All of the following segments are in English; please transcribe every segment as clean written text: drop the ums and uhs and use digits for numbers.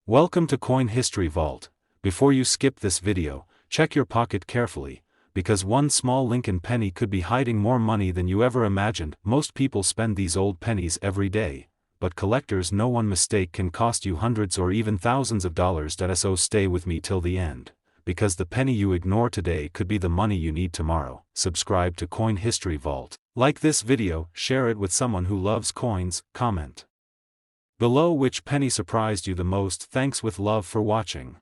Welcome to Coin History Vault. Before you skip this video, check your pocket carefully, because one small Lincoln penny could be hiding more money than you ever imagined. Most people spend these old pennies every day, but collectors know one mistake can cost you hundreds or even thousands of dollars. So stay with me till the end, because the penny you ignore today could be the money you need tomorrow. Subscribe to Coin History Vault. Like this video, share it with someone who loves coins, comment below which penny surprised you the most. Thanks with love for watching.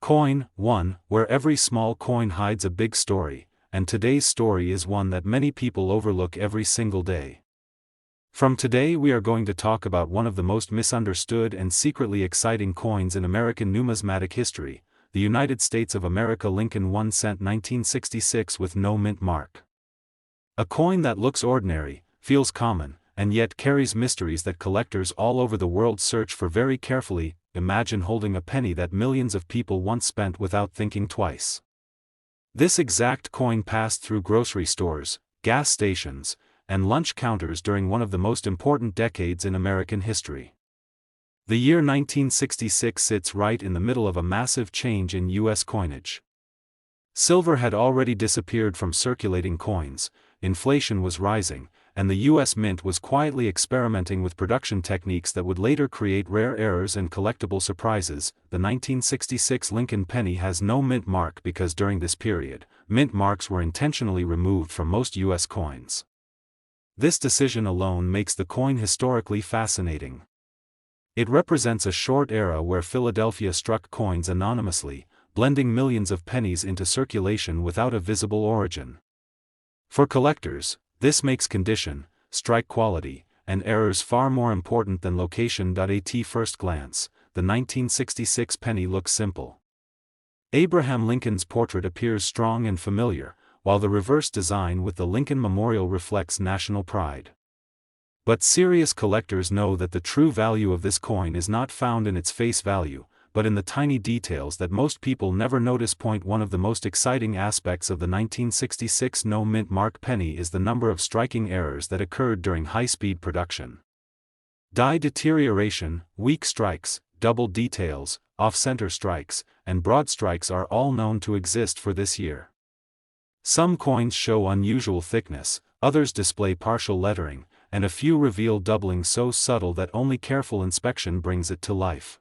Coin 1, where every small coin hides a big story, and today's story is one that many people overlook every single day. From today we are going to talk about one of the most misunderstood and secretly exciting coins in American numismatic history, the United States of America Lincoln 1 cent 1966 with no mint mark. A coin that looks ordinary, feels common, and yet carries mysteries that collectors all over the world search for very carefully. Imagine holding a penny that millions of people once spent without thinking twice. This exact coin passed through grocery stores, gas stations, and lunch counters during one of the most important decades in American history. The year 1966 sits right in the middle of a massive change in U.S. coinage. Silver had already disappeared from circulating coins, inflation was rising, and the U.S. Mint was quietly experimenting with production techniques that would later create rare errors and collectible surprises. The 1966 Lincoln penny has no mint mark because during this period, mint marks were intentionally removed from most U.S. coins. This decision alone makes the coin historically fascinating. It represents a short era where Philadelphia struck coins anonymously, blending millions of pennies into circulation without a visible origin. For collectors, this makes condition, strike quality, and errors far more important than location. At first glance, the 1966 penny looks simple. Abraham Lincoln's portrait appears strong and familiar, while the reverse design with the Lincoln Memorial reflects national pride. But serious collectors know that the true value of this coin is not found in its face value, but in the tiny details that most people never notice. One of the most exciting aspects of the 1966 no mint mark penny is the number of striking errors that occurred during high-speed production. Die deterioration, weak strikes, double details, off-center strikes, and broad strikes are all known to exist for this year. Some coins show unusual thickness, others display partial lettering, and a few reveal doubling so subtle that only careful inspection brings it to life.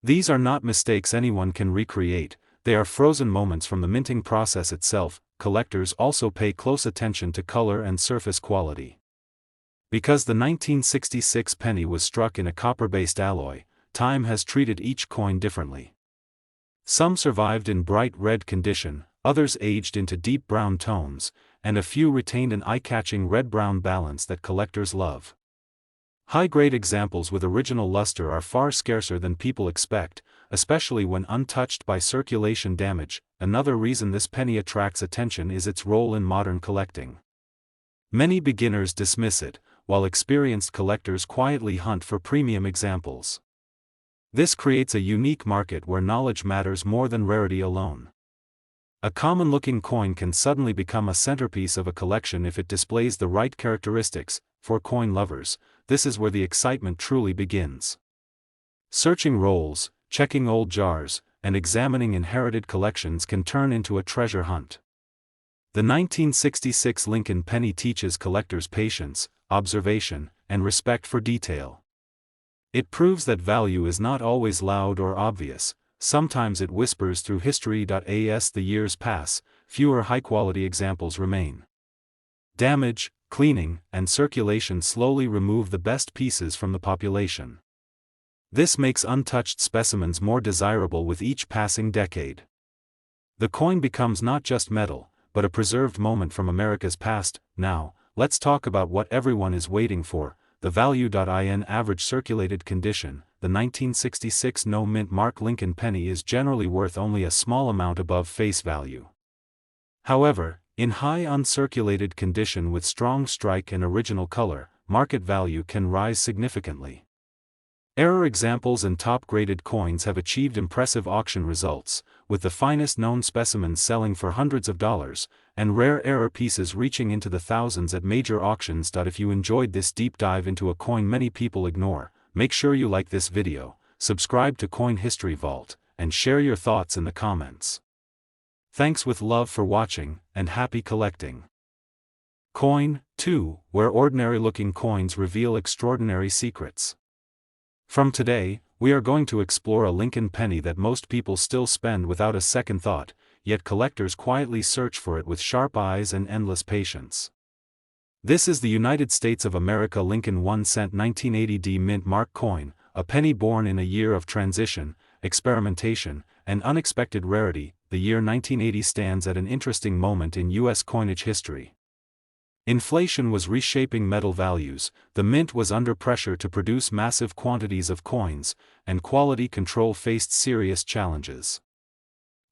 These are not mistakes anyone can recreate, they are frozen moments from the minting process itself. Collectors also pay close attention to color and surface quality. Because the 1966 penny was struck in a copper-based alloy, time has treated each coin differently. Some survived in bright red condition, others aged into deep brown tones, and a few retained an eye-catching red-brown balance that collectors love. High-grade examples with original luster are far scarcer than people expect, especially when untouched by circulation damage. Another reason this penny attracts attention is its role in modern collecting. Many beginners dismiss it, while experienced collectors quietly hunt for premium examples. This creates a unique market where knowledge matters more than rarity alone. A common-looking coin can suddenly become a centerpiece of a collection if it displays the right characteristics. For coin lovers, this is where the excitement truly begins. Searching rolls, checking old jars, and examining inherited collections can turn into a treasure hunt. The 1966 Lincoln penny teaches collectors patience, observation, and respect for detail. It proves that value is not always loud or obvious, sometimes it whispers through history. As the years pass, fewer high-quality examples remain. Damage, cleaning, and circulation slowly remove the best pieces from the population. This makes untouched specimens more desirable with each passing decade. The coin becomes not just metal, but a preserved moment from America's past. Now, let's talk about what everyone is waiting for, the value. In average circulated condition, the 1966 no mint mark Lincoln penny is generally worth only a small amount above face value. However, in high uncirculated condition with strong strike and original color, market value can rise significantly. Error examples and top-graded coins have achieved impressive auction results, with the finest known specimens selling for hundreds of dollars, and rare error pieces reaching into the thousands at major auctions. If you enjoyed this deep dive into a coin many people ignore, make sure you like this video, subscribe to Coin History Vault, and share your thoughts in the comments. Thanks with love for watching, and happy collecting. Coin 2, where ordinary-looking coins reveal extraordinary secrets. From today, we are going to explore a Lincoln penny that most people still spend without a second thought, yet collectors quietly search for it with sharp eyes and endless patience. This is the United States of America Lincoln 1-cent 1980 mint mark coin, a penny born in a year of transition, experimentation, and unexpected rarity. The year 1980 stands at an interesting moment in U.S. coinage history. Inflation was reshaping metal values, the mint was under pressure to produce massive quantities of coins, and quality control faced serious challenges.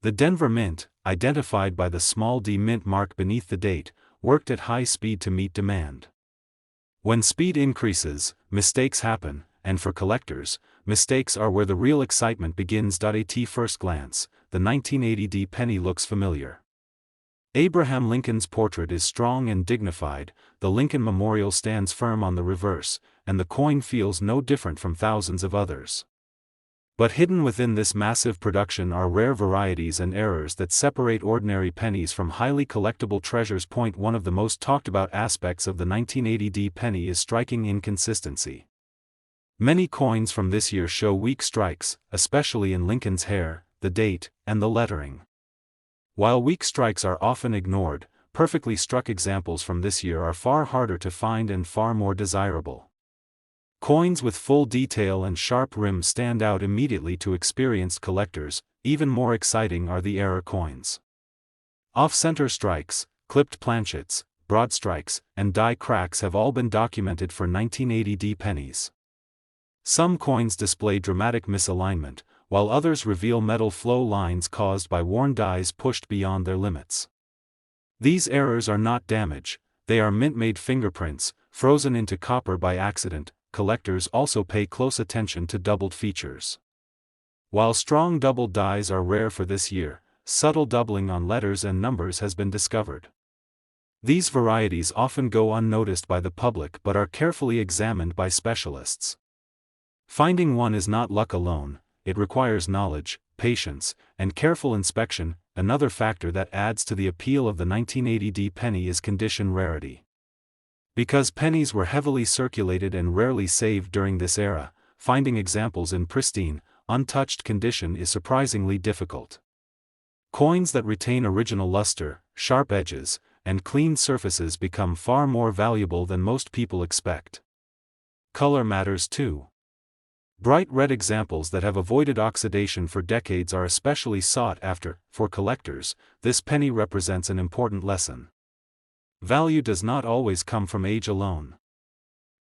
The Denver Mint, identified by the small d mint mark beneath the date, worked at high speed to meet demand. When speed increases, mistakes happen, and for collectors, mistakes are where the real excitement begins. At first glance, the 1980 penny looks familiar. Abraham Lincoln's portrait is strong and dignified, the Lincoln Memorial stands firm on the reverse, and the coin feels no different from thousands of others. But hidden within this massive production are rare varieties and errors that separate ordinary pennies from highly collectible treasures. One of the most talked about aspects of the 1980 penny is striking inconsistency. Many coins from this year show weak strikes, especially in Lincoln's hair, the date, and the lettering. While weak strikes are often ignored, perfectly struck examples from this year are far harder to find and far more desirable. Coins with full detail and sharp rims stand out immediately to experienced collectors. Even more exciting are the error coins. Off-center strikes, clipped planchets, broad strikes, and die cracks have all been documented for 1980 pennies. Some coins display dramatic misalignment, while others reveal metal flow lines caused by worn dies pushed beyond their limits. These errors are not damage, they are mint-made fingerprints, frozen into copper by accident. Collectors also pay close attention to doubled features. While strong doubled dies are rare for this year, subtle doubling on letters and numbers has been discovered. These varieties often go unnoticed by the public but are carefully examined by specialists. Finding one is not luck alone, it requires knowledge, patience, and careful inspection. Another factor that adds to the appeal of the 1980 penny is condition rarity. Because pennies were heavily circulated and rarely saved during this era, finding examples in pristine, untouched condition is surprisingly difficult. Coins that retain original luster, sharp edges, and clean surfaces become far more valuable than most people expect. Color matters too. Bright red examples that have avoided oxidation for decades are especially sought after. For collectors, this penny represents an important lesson. Value does not always come from age alone.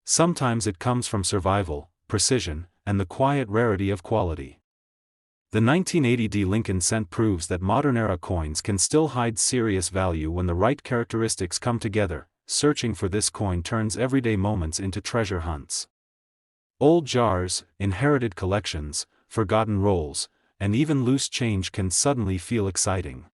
Sometimes it comes from survival, precision, and the quiet rarity of quality. The 1980 Lincoln cent proves that modern-era coins can still hide serious value when the right characteristics come together. Searching for this coin turns everyday moments into treasure hunts. Old jars, inherited collections, forgotten rolls, and even loose change can suddenly feel exciting.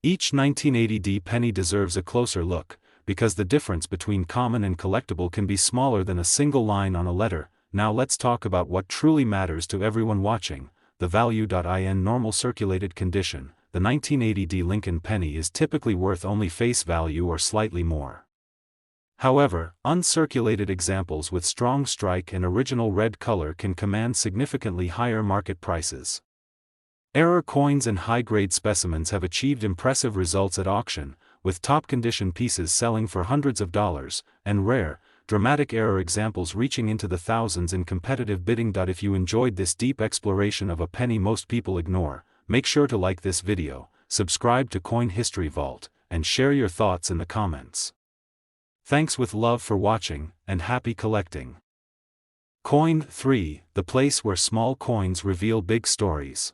Each 1980 penny deserves a closer look, because the difference between common and collectible can be smaller than a single line on a letter. Now let's talk about what truly matters to everyone watching, the value. In normal circulated condition, the 1980 Lincoln penny is typically worth only face value or slightly more. However, uncirculated examples with strong strike and original red color can command significantly higher market prices. Error coins and high-grade specimens have achieved impressive results at auction, with top-condition pieces selling for hundreds of dollars, and rare, dramatic error examples reaching into the thousands in competitive bidding. If you enjoyed this deep exploration of a penny most people ignore, make sure to like this video, subscribe to Coin History Vault, and share your thoughts in the comments. Thanks with love for watching, and happy collecting. Coin 3, the place where small coins reveal big stories.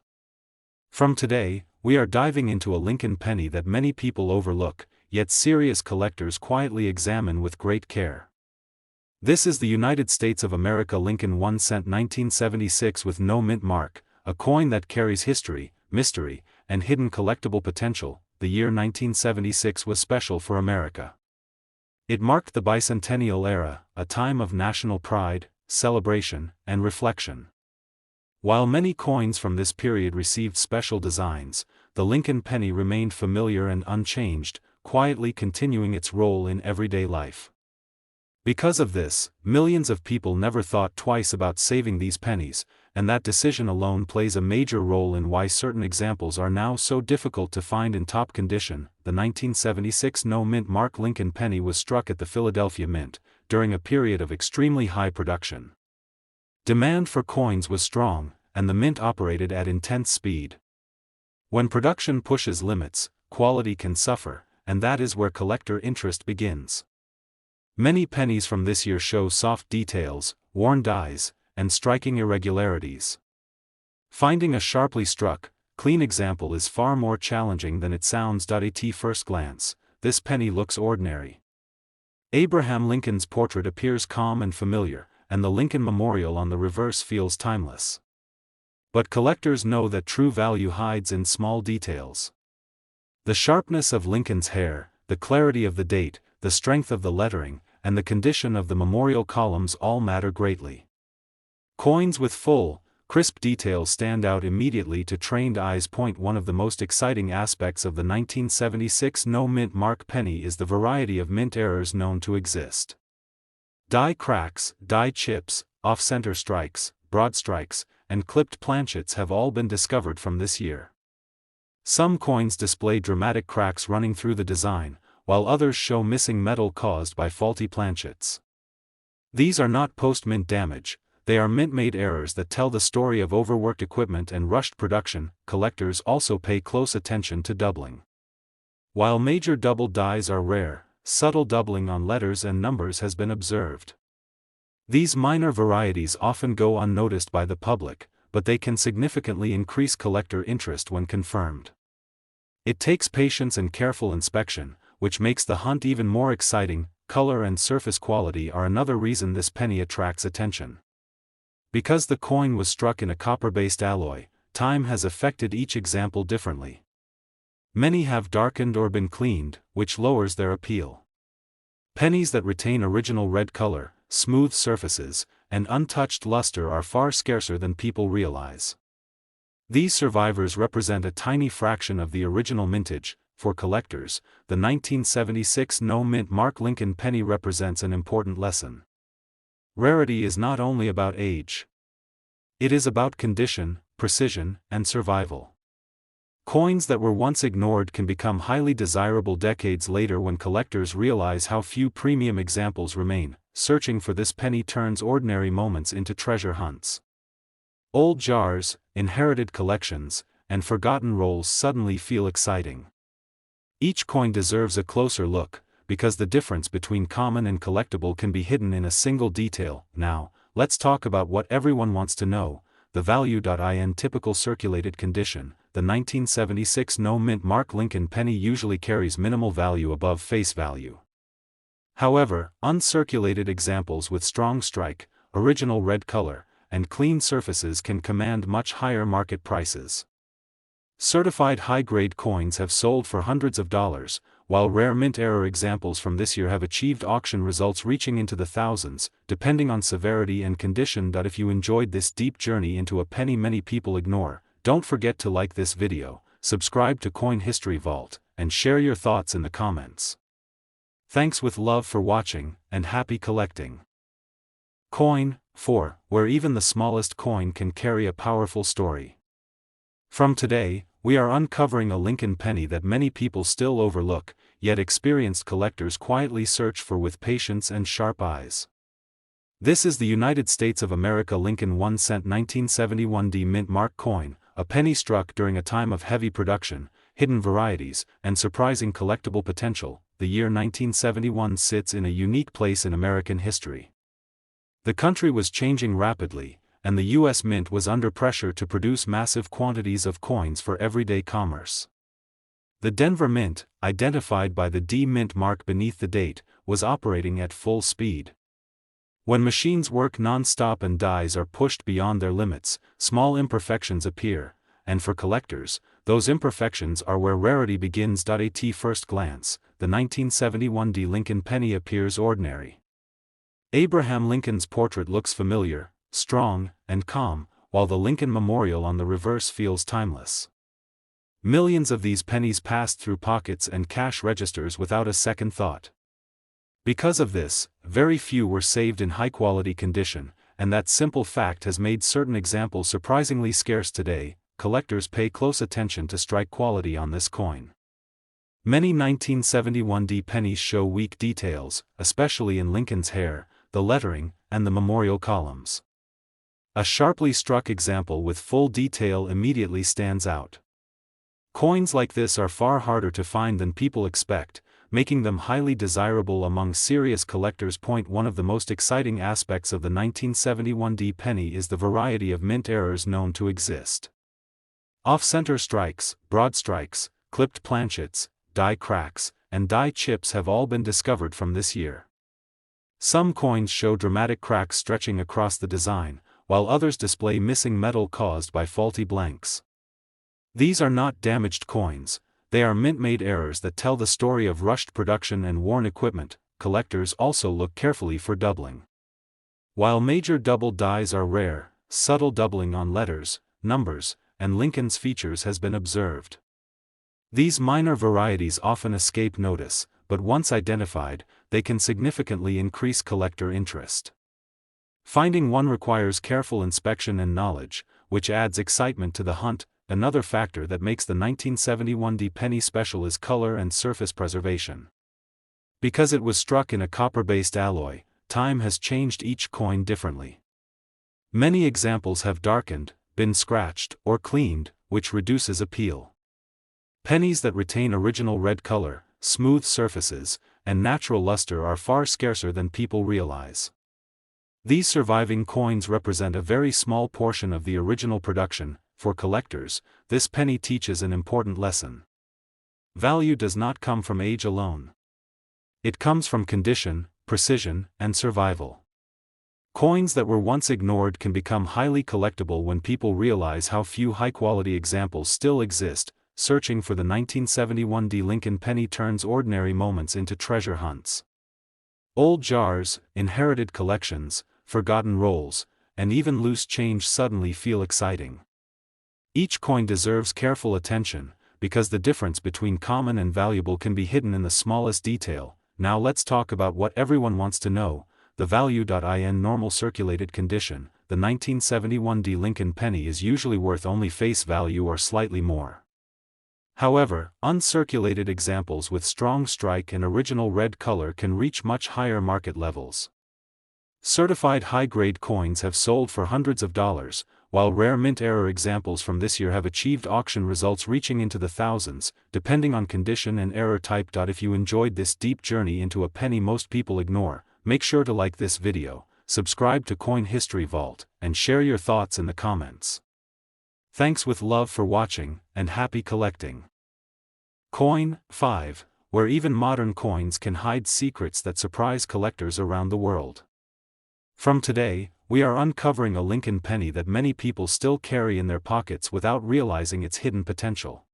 From today, we are diving into a Lincoln penny that many people overlook, yet serious collectors quietly examine with great care. This is the United States of America Lincoln 1-cent 1976 with no mint mark, a coin that carries history, mystery, and hidden collectible potential. The year 1976 was special for America. It marked the bicentennial era, a time of national pride, celebration, and reflection. While many coins from this period received special designs, the Lincoln penny remained familiar and unchanged, quietly continuing its role in everyday life. Because of this, millions of people never thought twice about saving these pennies, and that decision alone plays a major role in why certain examples are now so difficult to find in top condition. The 1976 no-mint mark Lincoln penny was struck at the Philadelphia Mint, during a period of extremely high production. Demand for coins was strong, and the mint operated at intense speed. When production pushes limits, quality can suffer, and that is where collector interest begins. Many pennies from this year show soft details, worn dies, and striking irregularities. Finding a sharply struck, clean example is far more challenging than it sounds. At first glance, this penny looks ordinary. Abraham Lincoln's portrait appears calm and familiar, and the Lincoln Memorial on the reverse feels timeless. But collectors know that true value hides in small details. The sharpness of Lincoln's hair, the clarity of the date, the strength of the lettering, and the condition of the memorial columns all matter greatly. Coins with full, crisp details stand out immediately to trained eyes. One of the most exciting aspects of the 1976 no-mint mark penny is the variety of mint errors known to exist. Die cracks, die chips, off-center strikes, broad strikes, and clipped planchets have all been discovered from this year. Some coins display dramatic cracks running through the design, while others show missing metal caused by faulty planchets. These are not post-mint damage, they are mint-made errors that tell the story of overworked equipment and rushed production. Collectors also pay close attention to doubling. While major double dies are rare, subtle doubling on letters and numbers has been observed. These minor varieties often go unnoticed by the public, but they can significantly increase collector interest when confirmed. It takes patience and careful inspection, which makes the hunt even more exciting. Color and surface quality are another reason this penny attracts attention. Because the coin was struck in a copper-based alloy, time has affected each example differently. Many have darkened or been cleaned, which lowers their appeal. Pennies that retain original red color, smooth surfaces, and untouched luster are far scarcer than people realize. These survivors represent a tiny fraction of the original mintage. For collectors, the 1976 no-mint mark Lincoln penny represents an important lesson. Rarity is not only about age. It is about condition, precision, and survival. Coins that were once ignored can become highly desirable decades later when collectors realize how few premium examples remain. Searching for this penny turns ordinary moments into treasure hunts. Old jars, inherited collections, and forgotten rolls suddenly feel exciting. Each coin deserves a closer look, because the difference between common and collectible can be hidden in a single detail. Now, let's talk about what everyone wants to know, the value. In typical circulated condition, the 1976 no-mint mark Lincoln penny usually carries minimal value above face value. However, uncirculated examples with strong strike, original red color, and clean surfaces can command much higher market prices. Certified high-grade coins have sold for hundreds of dollars, while rare mint error examples from this year have achieved auction results reaching into the thousands, depending on severity and condition. If you enjoyed this deep journey into a penny many people ignore, don't forget to like this video, subscribe to Coin History Vault, and share your thoughts in the comments. Thanks with love for watching, and happy collecting. Coin 4, where even the smallest coin can carry a powerful story. From today, we are uncovering a Lincoln penny that many people still overlook, yet experienced collectors quietly search for with patience and sharp eyes. This is the United States of America Lincoln 1 cent 1971 D mint mark coin, a penny struck during a time of heavy production, hidden varieties, and surprising collectible potential. The year 1971 sits in a unique place in American history. The country was changing rapidly, and the U.S. Mint was under pressure to produce massive quantities of coins for everyday commerce. The Denver Mint, identified by the D mint mark beneath the date, was operating at full speed. When machines work non-stop and dies are pushed beyond their limits, small imperfections appear, and for collectors, those imperfections are where rarity begins. At first glance, the 1971 D Lincoln penny appears ordinary. Abraham Lincoln's portrait looks familiar, strong, and calm, while the Lincoln Memorial on the reverse feels timeless. Millions of these pennies passed through pockets and cash registers without a second thought. Because of this, very few were saved in high-quality condition, and that simple fact has made certain examples surprisingly scarce today. Collectors pay close attention to strike quality on this coin. Many 1971D pennies show weak details, especially in Lincoln's hair, the lettering, and the memorial columns. A sharply struck example with full detail immediately stands out. Coins like this are far harder to find than people expect, making them highly desirable among serious collectors. One of the most exciting aspects of the 1971D penny is the variety of mint errors known to exist. Off-center strikes, broad strikes, clipped planchets, die cracks, and die chips have all been discovered from this year. Some coins show dramatic cracks stretching across the design, while others display missing metal caused by faulty blanks. These are not damaged coins, they are mint-made errors that tell the story of rushed production and worn equipment. Collectors also look carefully for doubling. While major double dies are rare, subtle doubling on letters, numbers, and Lincoln's features has been observed. These minor varieties often escape notice, but once identified, they can significantly increase collector interest. Finding one requires careful inspection and knowledge, which adds excitement to the hunt. Another factor that makes the 1971D penny special is color and surface preservation. Because it was struck in a copper-based alloy, time has changed each coin differently. Many examples have darkened, been scratched, or cleaned, which reduces appeal. Pennies that retain original red color, smooth surfaces, and natural luster are far scarcer than people realize. These surviving coins represent a very small portion of the original production. For collectors, this penny teaches an important lesson. Value does not come from age alone. It comes from condition, precision, and survival. Coins that were once ignored can become highly collectible when people realize how few high-quality examples still exist. Searching for the 1971D Lincoln penny turns ordinary moments into treasure hunts. Old jars, inherited collections, forgotten rolls, and even loose change suddenly feel exciting. Each coin deserves careful attention, because the difference between common and valuable can be hidden in the smallest detail. Now let's talk about what everyone wants to know, the value. In normal circulated condition, the 1971D Lincoln penny is usually worth only face value or slightly more. However, uncirculated examples with strong strike and original red color can reach much higher market levels. Certified high-grade coins have sold for hundreds of dollars, while rare mint error examples from this year have achieved auction results reaching into the thousands, depending on condition and error type. If you enjoyed this deep journey into a penny most people ignore, make sure to like this video, subscribe to Coin History Vault, and share your thoughts in the comments. Thanks with love for watching, and happy collecting. Coin 5, where even modern coins can hide secrets that surprise collectors around the world. From today, we are uncovering a Lincoln penny that many people still carry in their pockets without realizing its hidden potential.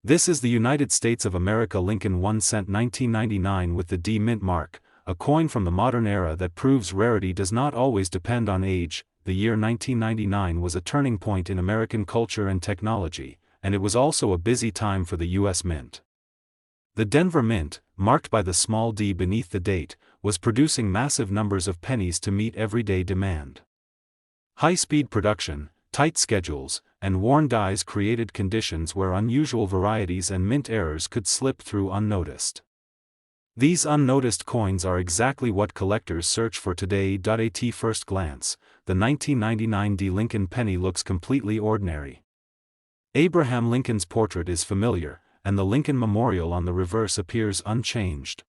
This is the United States of America Lincoln 1 cent 1999 with the D mint mark, a coin from the modern era that proves rarity does not always depend on age. The year 1999 was a turning point in American culture and technology, and it was also a busy time for the U.S. Mint. The Denver Mint, marked by the small d beneath the date, was producing massive numbers of pennies to meet everyday demand. High-speed production, tight schedules, and worn dies created conditions where unusual varieties and mint errors could slip through unnoticed. These unnoticed coins are exactly what collectors search for today. At first glance, the 1999D Lincoln penny looks completely ordinary. Abraham Lincoln's portrait is familiar, and the Lincoln Memorial on the reverse appears unchanged.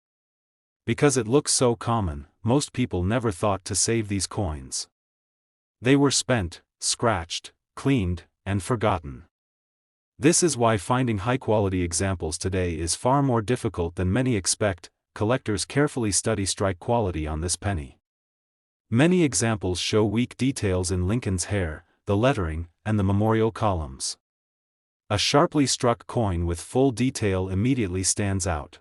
Because it looks so common, most people never thought to save these coins. They were spent, scratched, cleaned, and forgotten. This is why finding high-quality examples today is far more difficult than many expect. Collectors carefully study strike quality on this penny. Many examples show weak details in Lincoln's hair, the lettering, and the memorial columns. A sharply struck coin with full detail immediately stands out.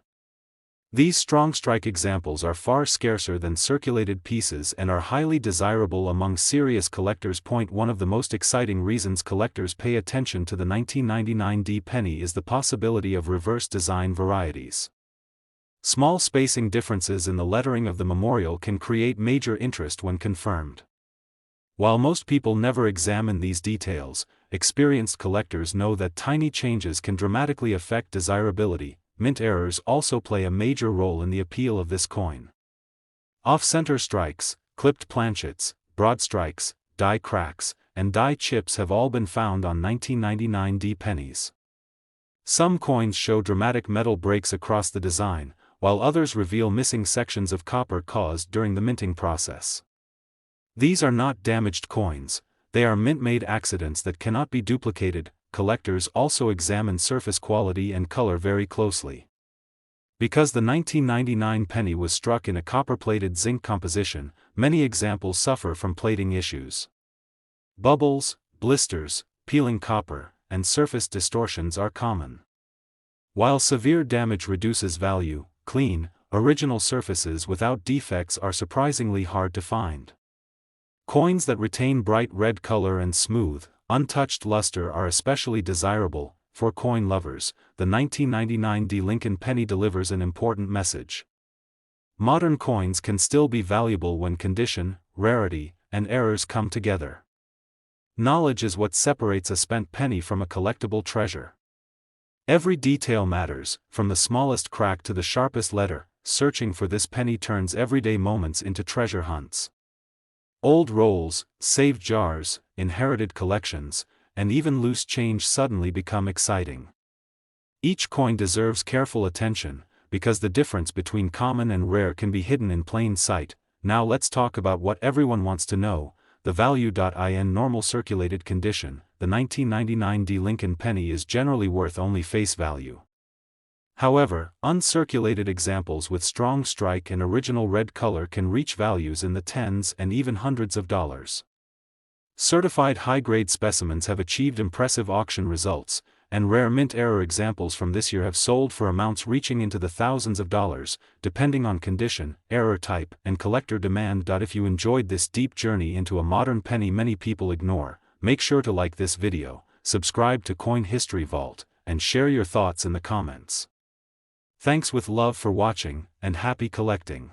These strong strike examples are far scarcer than circulated pieces and are highly desirable among serious collectors. One of the most exciting reasons collectors pay attention to the 1999 D penny is the possibility of reverse design varieties. Small spacing differences in the lettering of the memorial can create major interest when confirmed. While most people never examine these details, experienced collectors know that tiny changes can dramatically affect desirability. Mint errors also play a major role in the appeal of this coin. Off-center strikes, clipped planchets, broad strikes, die cracks, and die chips have all been found on 1999 D pennies. Some coins show dramatic metal breaks across the design, while others reveal missing sections of copper caused during the minting process. These are not damaged coins, they are mint-made accidents that cannot be duplicated. Collectors also examine surface quality and color very closely. Because the 1999 penny was struck in a copper-plated zinc composition, many examples suffer from plating issues. Bubbles, blisters, peeling copper, and surface distortions are common. While severe damage reduces value, clean, original surfaces without defects are surprisingly hard to find. Coins that retain bright red color and smooth, untouched luster are especially desirable. For coin lovers, the 1999 D Lincoln penny delivers an important message. Modern coins can still be valuable when condition, rarity, and errors come together. Knowledge is what separates a spent penny from a collectible treasure. Every detail matters, from the smallest crack to the sharpest letter. Searching for this penny turns everyday moments into treasure hunts. Old rolls, saved jars, inherited collections, and even loose change suddenly become exciting. Each coin deserves careful attention, because the difference between common and rare can be hidden in plain sight. Now let's talk about what everyone wants to know, the value. In normal circulated condition, the 1999 D Lincoln penny is generally worth only face value. However, uncirculated examples with strong strike and original red color can reach values in the tens and even hundreds of dollars. Certified high-grade specimens have achieved impressive auction results, and rare mint error examples from this year have sold for amounts reaching into the thousands of dollars, depending on condition, error type, and collector demand. If you enjoyed this deep journey into a modern penny many people ignore, make sure to like this video, subscribe to Coin History Vault, and share your thoughts in the comments. Thanks with love for watching, and happy collecting.